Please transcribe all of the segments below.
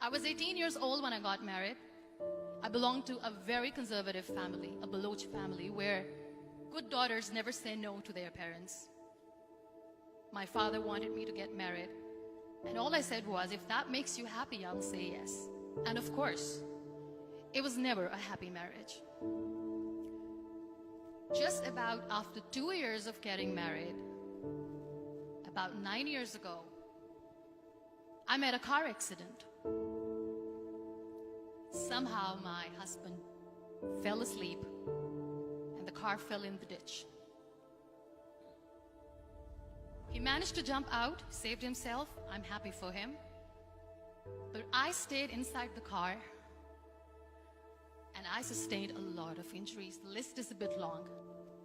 I was 18 years old when I got married. I belonged to a very conservative family, a Baloch family, where good daughters never say no to their parents. My father wanted me to get married, and all I said was, if that makes you happy, I'll say yes. And of course, it was never a happy marriage. Just about after 2 years of getting married, about 9 years ago, I met a car accident. Somehow my husband fell asleep and the car fell in the ditch. He managed to jump out, saved himself. I'm happy for him. But I stayed inside the car and I sustained a lot of injuries. The list is a bit long.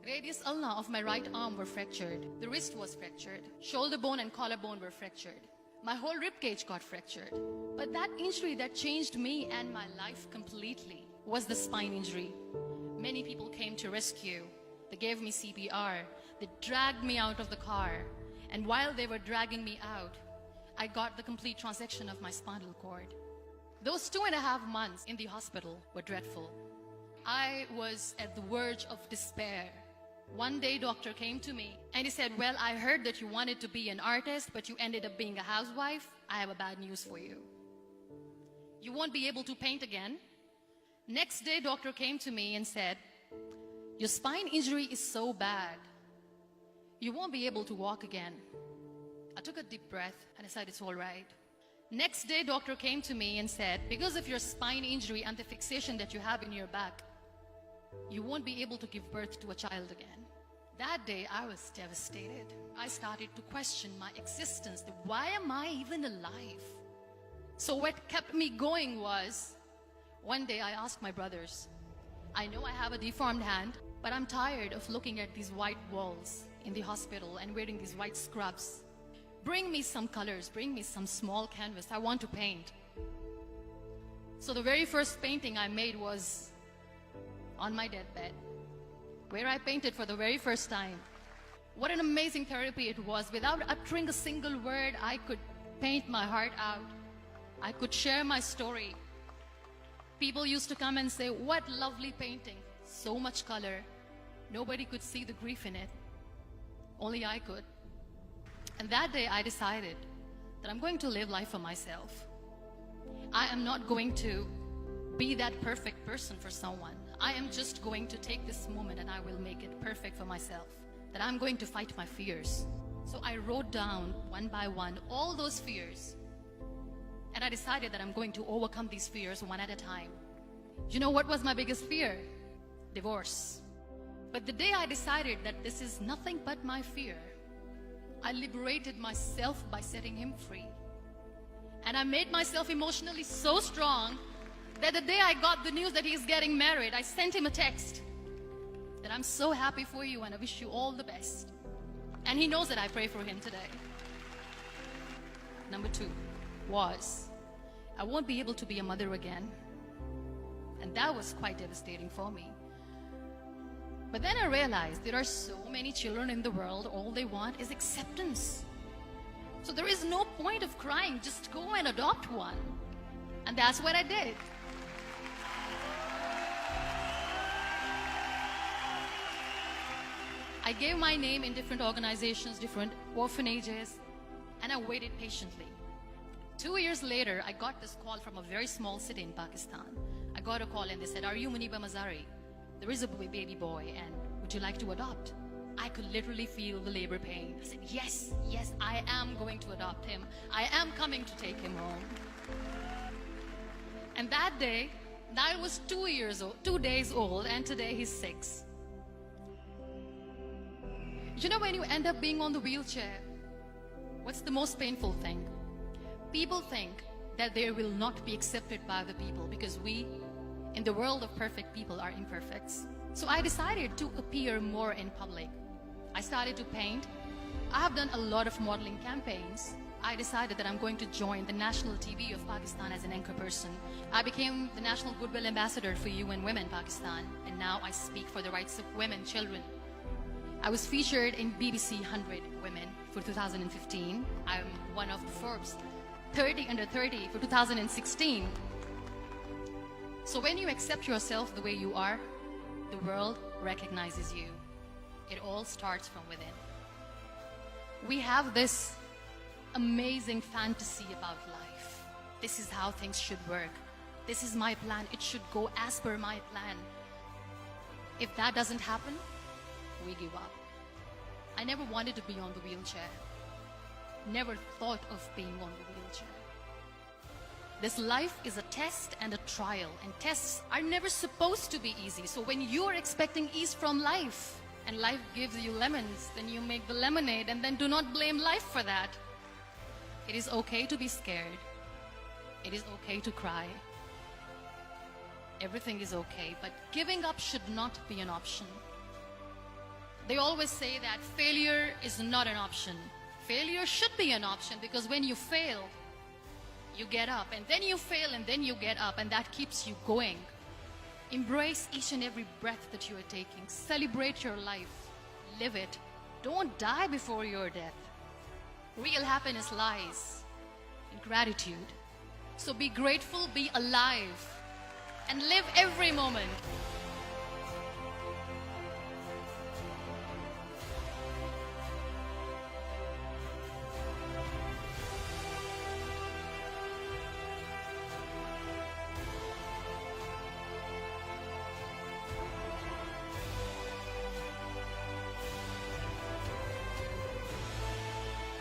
Radius ulna of my right arm were fractured. The wrist was fractured. Shoulder bone and collarbone were fractured. My whole rib cage got fractured. But that injury that changed me and my life completely was the spine injury. Many people came to rescue. They gave me CPR. They dragged me out of the car. And while they were dragging me out, I got the complete transection of my spinal cord. Those 2.5 months in the hospital were dreadful. I was at the verge of despair. One day, doctor came to me and he said, well, I heard that you wanted to be an artist, but you ended up being a housewife. I have a bad news for you. You won't be able to paint again. Next day, doctor came to me and said, your spine injury is so bad, you won't be able to walk again. I took a deep breath and I said, it's all right. Next day, doctor came to me and said, because of your spine injury and the fixation that you have in your back, you won't be able to give birth to a child again. That day, I was devastated. I started to question my existence. Why am I even alive? So what kept me going was, one day I asked my brothers, I know I have a deformed hand, but I'm tired of looking at these white walls in the hospital and wearing these white scrubs. Bring me some colors, bring me some small canvas. I want to paint. So the very first painting I made was on my deathbed, where I painted for the very first time. What an amazing therapy it was. Without uttering a single word, I could paint my heart out. I could share my story. People used to come and say, what lovely painting, so much color. Nobody could see the grief in it. Only I could. And that day I decided that I'm going to live life for myself. I am not going to be that perfect person for someone. I am just going to take this moment and I will make it perfect for myself. That I'm going to fight my fears. So I wrote down one by one all those fears. And I decided that I'm going to overcome these fears one at a time. You know what was my biggest fear? Divorce. But the day I decided that this is nothing but my fear, I liberated myself by setting him free. And I made myself emotionally so strong that the day I got the news that he's getting married, I sent him a text that I'm so happy for you and I wish you all the best. And he knows that I pray for him today. Number 2 was, I won't be able to be a mother again. And that was quite devastating for me. But then I realized there are so many children in the world, all they want is acceptance. So there is no point of crying, just go and adopt one. And that's what I did. I gave my name in different organizations, different orphanages, and I waited patiently. 2 years later, I got this call from a very small city in Pakistan. I got a call and they said, are you Muniba Mazari? There is a baby boy and would you like to adopt? I could literally feel the labor pain. I said, yes, I am going to adopt him. I am coming to take him home. And that day, I was 2 days old, and today he's 6. You know, when you end up being on the wheelchair, what's the most painful thing? People think that they will not be accepted by the people because we, in the world of perfect people, are imperfects. So I decided to appear more in public. I started to paint. I have done a lot of modeling campaigns. I decided that I'm going to join the national TV of Pakistan as an anchor person. I became the National Goodwill Ambassador for UN Women Pakistan, and now I speak for the rights of women, children. I was featured in BBC 100 Women for 2015. I'm one of the Forbes 30 under 30 for 2016. So when you accept yourself the way you are, the world recognizes you. It all starts from within. We have this amazing fantasy about life. This is how things should work. This is my plan. It should go as per my plan. If that doesn't happen, we give up. I never wanted to be on the wheelchair. Never thought of being on the wheelchair. This life is a test and a trial, and tests are never supposed to be easy. So when you are expecting ease from life, and life gives you lemons, then you make the lemonade, and then do not blame life for that. It is okay to be scared. It is okay to cry. Everything is okay, but giving up should not be an option. They always say that failure is not an option. Failure should be an option, because when you fail, you get up, and then you fail, and then you get up, and that keeps you going. Embrace each and every breath that you are taking. Celebrate your life. Live it. Don't die before your death. Real happiness lies in gratitude. So be grateful, be alive, and live every moment.